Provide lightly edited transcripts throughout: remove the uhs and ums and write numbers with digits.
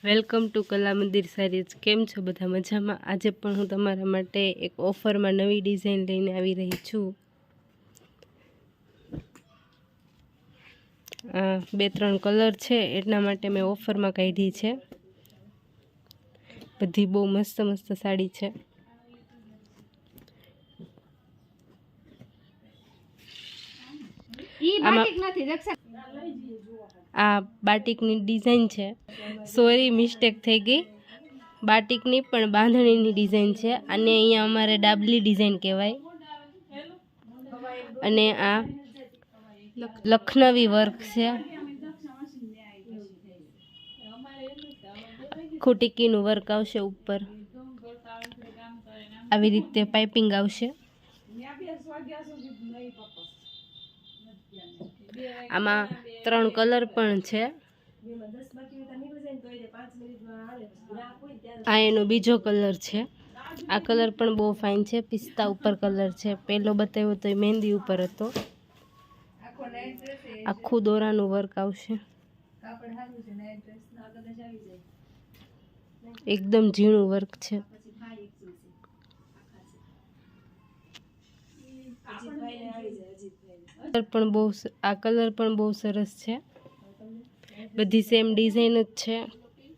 Welcome to કલા મંદિર saris. કેમ છો બધા? મજામાં? આજે પણ હું તમારા માટે એક ઓફરમાં નવી ડિઝાઇન લઈને આવી રહી છું। આ 2-3 કલર છે એટલા માટે મેં ઓફરમાં કાઢી છે। બધી બહુ મસ્ત મસ્ત સાડી છે। આ બાટિકની ડિઝાઇન છે। સોરી, મિસ્ટેક થઈ ગઈ। બાટિકની પણ બાંધણીની ડિઝાઇન છે। અને અહીંયા અમારે ડાબલી ડિઝાઇન કહેવાય। અને આ લખનવી વર્ક છે। આખું ટીકીનું વર્ક આવશે ઉપર। આવી રીતે પાઇપિંગ આવશે। આમાં 3 કલર પણ છે। આ એનો બીજો કલર છે। આ કલર પણ બહુ ફાઇન છે। પિસ્તા ઉપર કલર છે। પહેલો બતાવ્યો તો એ મહેંદી ઉપર હતો। આખું દોરાનું વર્ક આવશે। એકદમ ઝીણું વર્ક છે। આ કલર પણ બહુ સરસ છે। બધી સેમ ડિઝાઇન જ છે,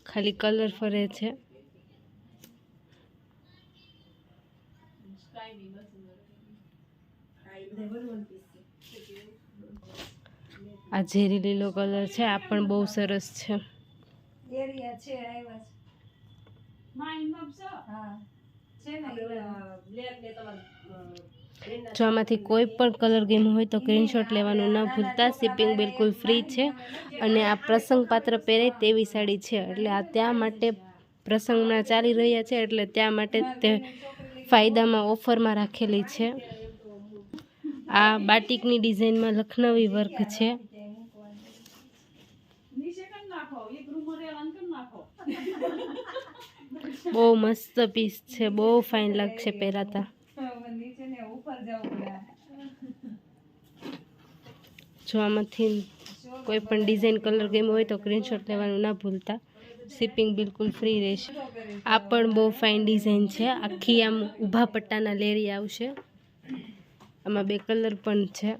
ખાલી કલર ફરે છે। આ ઝેરી લીલો કલર છે। આ પણ બહુ સરસ છે। જો આમાંથી કોઈ પણ કલર ગમ્યો હોય તો સ્ક્રીનશોટ લેવાનું ન ભૂલતા। શિપિંગ બિલકુલ ફ્રી છે। અને આ પ્રસંગ પાત્ર પહેરે તેવી સાડી છે, એટલે આ ત્યાં માટે પ્રસંગમાં ચાલી રહ્યા છે, એટલે ત્યાં માટે તે ફાયદામાં ઓફરમાં રાખેલી છે। આ બાટિકની ડિઝાઇનમાં લખનવી વર્ક છે। બહુ મસ્ત પીસ છે, બહુ ફાઇન લાગશે પહેરાતા। જો આમાંથી કોઈ પણ ડિઝાઇન કલર ગમ્યો હોય તો સ્ક્રીનશોટ લેવાનું ના ભૂલતા। શિપિંગ બિલકુલ ફ્રી રહેશે। આ પણ બહુ ફાઇન ડિઝાઇન છે। આખી આમ ઊભા પટ્ટાના લેરી આવશે। આમાં 2 કલર પણ છે।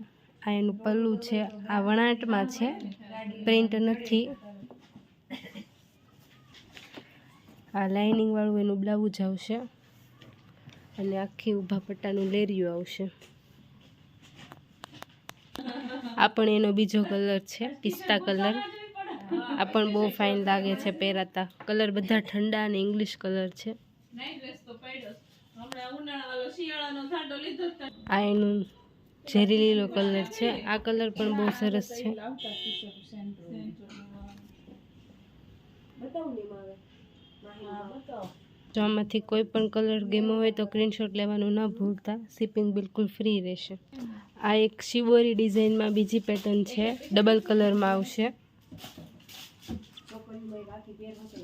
આ એનું પલ્લું છે। આ વણાટમાં છે, પ્રિન્ટ નથી। આ લાઇનિંગ વાળું એનું બ્લાઉઝ આવશે। અને આખી ઊભા પટ્ટાનું લેરિયું આવશે। આ પણ એનો બીજો કલર છે, પિસ્તા કલર। આ પણ બહુ ફાઇન લાગે છે પહેરાતા। કલર બધા ઠંડા અને ઇંગ્લિશ કલર છે। આ એનું ઝેરી લીલો કલર છે। આ કલર પણ બહુ સરસ છે। જો આમાંથી કોઈ પણ કલર ગમ્યો હોય તો સ્ક્રીનશોટ લેવાનું ન ભૂલતા। શિપિંગ બિલકુલ ફ્રી રહેશે। આ એક શિવોરી ડિઝાઇનમાં બીજી પેટર્ન છે, ડબલ કલરમાં આવશે।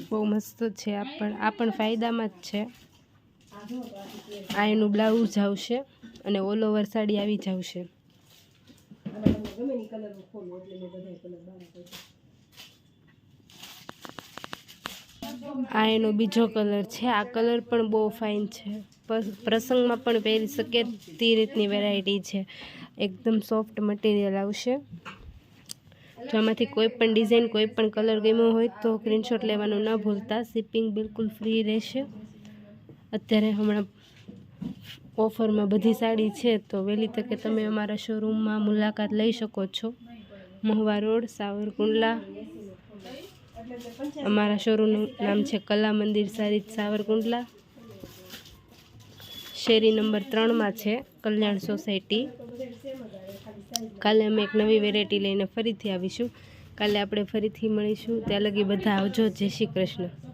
બહુ મસ્ત છે। આ પણ ફાયદામાં જ છે। આ એનું બ્લાઉઝ આવશે અને ઓલ ઓવર સાડી આવી જ આવશે। આ એનો બીજો કલર છે। આ કલર પણ બહુ ફાઇન છે। પ્રસંગમાં પણ પહેરી શકે તે રીતની વેરાયટી છે। એકદમ સોફ્ટ મટીરિયલ આવશે। જો આમાંથી કોઈ પણ ડિઝાઇન કોઈ પણ કલર ગમ્યો હોય તો સ્ક્રીનશોટ લેવાનું ન ભૂલતા। શિપિંગ બિલકુલ ફ્રી રહેશે। અત્યારે હમણાં ઓફરમાં બધી સાડી છે, તો વહેલી તકે તમે અમારા શોરૂમમાં મુલાકાત લઈ શકો છો। મહુવા રોડ, સાવરકુંડલા। અમારા શોરૂમનું નામ છે કલા મંદિર સારીઝ, સાવરકુંડલા। શેરી નંબર 3માં છે, કલ્યાણ સોસાયટી। કાલે અમે એક નવી વેરાયટી લઈને ફરીથી આવીશું। કાલે આપણે ફરીથી મળીશું। ત્યાં લગી બધા આવજો। જય શ્રી કૃષ્ણ।